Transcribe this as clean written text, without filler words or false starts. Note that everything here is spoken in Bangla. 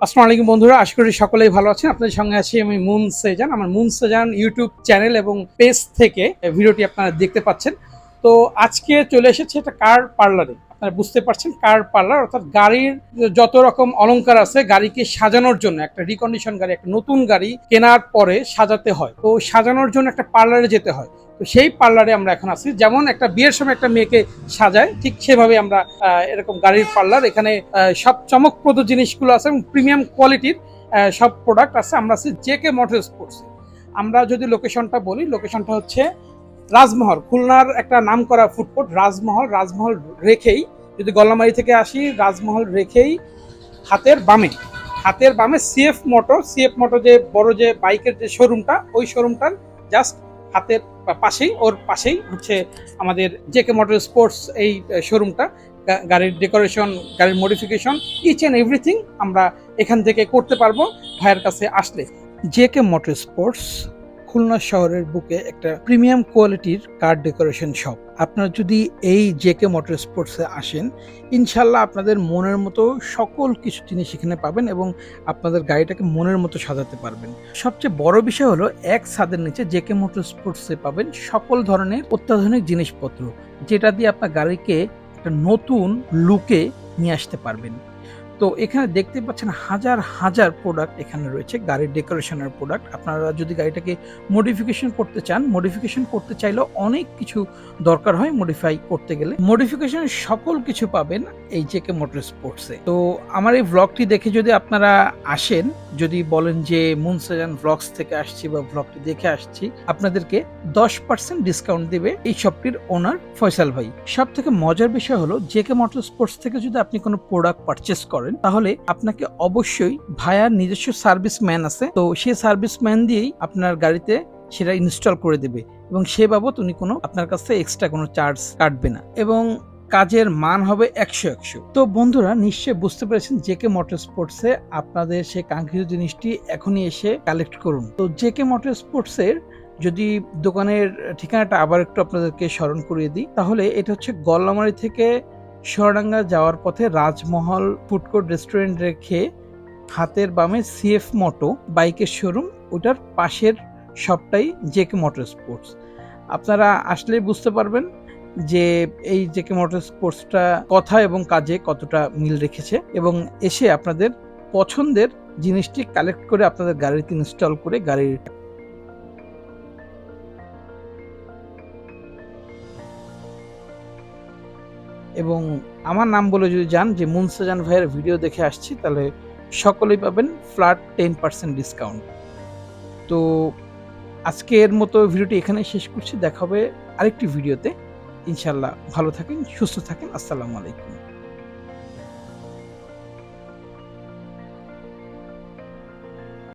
আসসালামু আলাইকুম বন্ধুরা, আশা করি সকলেই ভালো আছেন। আপনাদের সঙ্গে আছি আমি মুন সেজান। আমার মুন সেজান ইউটিউব চ্যানেল এবং পেজ থেকে ভিডিওটি আপনারা দেখতে পাচ্ছেন। তো আজকে চলে এসেছে একটা কার পার্লারে। আপনারা বুঝতে পারছেন, কার পার্লার অর্থাৎ গাড়ির যত রকম অলংকার আছে গাড়িকে সাজানোর জন্য। একটা রিকন্ডিশন গাড়ি, একটা নতুন গাড়ি কেনার পরে সাজাতে হয়, তো সাজানোর জন্য একটা পার্লারে যেতে হয়। তো সেই পার্লারে আমরা এখন আছি। যেমন একটা বিয়ের সময় একটা মেয়েকে সাজায়, ঠিক সেভাবে আমরা এরকম গাড়ির পার্লার। এখানে সব চমকপ্রদ জিনিসগুলো আছে এবং প্রিমিয়াম কোয়ালিটির সব প্রোডাক্ট আছে। আমরা আছি জেকে মোটর স্পোর্টসে। আমরা যদি লোকেশনটা বলি, লোকেশনটা হচ্ছে রাজমহল, খুলনার একটা নামকরা ফুডকোর্ট রাজমহল রেখেই, যদি গল্লামারি থেকে আসি, রাজমহল রেখেই হাতের বামে সিএফ মোটো যে বড় যে বাইকের যে শোরুমটা, ওই শোরুমটার জাস্ট হাতের পাশেই হচ্ছে আমাদের জেকে মোটর স্পোর্টস এই শোরুমটা। গাড়ির ডেকোরেশন, গাড়ির মডিফিকেশন, ইচ অ্যান্ড এভরিথিং আমরা এখান থেকে করতে পারবো ভাইয়ের কাছে আসলে। জেকে মোটর স্পোর্টস খুলনা শহরের বুকে একটা প্রিমিয়াম কোয়ালিটির কার ডেকোরেশন শপ। আপনারা যদি এই জেকে মোটর স্পোর্টসে আসেন, ইনশাল্লাহ আপনাদের মনের মতো সকল কিছু জিনিস এখানে পাবেন এবং আপনাদের গাড়িটাকে মনের মতো সাজাতে পারবেন। সবচেয়ে বড় বিষয় হলো, এক ছাদের নিচে জেকে মোটর স্পোর্টসে পাবেন সকল ধরনের অত্যাধুনিক জিনিসপত্র, যেটা দিয়ে আপনার গাড়িকে একটা নতুন লুকে নিয়ে আসতে পারবেন। তো এখানে দেখতে পাচ্ছেন হাজার হাজার প্রোডাক্ট এখানে রয়েছে, গাড়ির ডেকোরেশনের প্রোডাক্ট। আপনারা যদি গাড়িটাকে মডিফিকেশন করতে চান, মডিফিকেশন করতে চাইলেও অনেক কিছু দরকার হয় মডিফাই করতে গেলে। মডিফিকেশনের সকল কিছু পাবেন এই জেকে মোটর স্পোর্টসে। তো আমার এই ভ্লগটি দেখে যদি আপনারা আসেন, যদি বলেন যে মুন সেজান ভ্লগস থেকে আসছি বা ভ্লগটি দেখে আসছি, আপনাদেরকে 10% ডিসকাউন্ট দেবে এই শপটির ওনার ফয়সাল ভাই। সব থেকে মজার বিষয় হলো, জেকে মোটর স্পোর্টস থেকে যদি আপনি কোনো প্রোডাক্ট পারচেস করেন, তাহলে আপনাকে অবশ্যই ভাইয়ার নিজস্ব সার্ভিস ম্যান আছে, তো সেই সার্ভিস ম্যান দিয়েই আপনার গাড়িতে সেটা ইনস্টল করে দেবে এবং সে বাবদ উনি কোনো আপনার কাছ থেকে এক্সট্রা কোনো চার্জ কাটবে না এবং কাজের মান হবে 100-100। তো বন্ধুরা, নিশ্চয়ই বুঝতে পেরেছেন জেকে মোটর স্পোর্টসে আপনাদের সেই কাঙ্ক্ষিত জিনিসটি এখনই এসে কালেক্ট করুন। তো জেকে মোটর স্পোর্টসের যদি দোকানের ঠিকানাটা আবার একটু আপনাদেরকে স্মরণ করিয়ে দিই, তাহলে এটা হচ্ছে গল্লামারি থেকে সোয়াডাঙ্গা যাওয়ার পথে রাজমহল ফুডকোর্ট রেস্টুরেন্ট রেখে হাতের বামে সিএফ মোটো বাইকের শোরুম, ওটার পাশের সবটাই জেকে মোটর স্পোর্টস। আপনারা আসলেই বুঝতে পারবেন যে এই জেকে মোটর স্পোর্টসটা কথা এবং কাজে কতটা মিল রেখেছে, এবং এসে আপনাদের পছন্দের জিনিসটি কালেক্ট করে আপনাদের গাড়িতে ইনস্টল করে গাড়ির এবং আমার নাম বলে যদি যান যে মুন সেজান ভাইয়ের ভিডিও দেখে আসছি, তাহলে সকলেই পাবেন ফ্ল্যাট 10% ডিসকাউন্ট। তো আজকের মতো ভিডিওটি এখানে শেষ করছি, দেখা হবে আরেকটি ভিডিওতে। ইনশাল্লাহ ভালো থাকেন, সুস্থ থাকেন। আসসালামু আলাইকুম।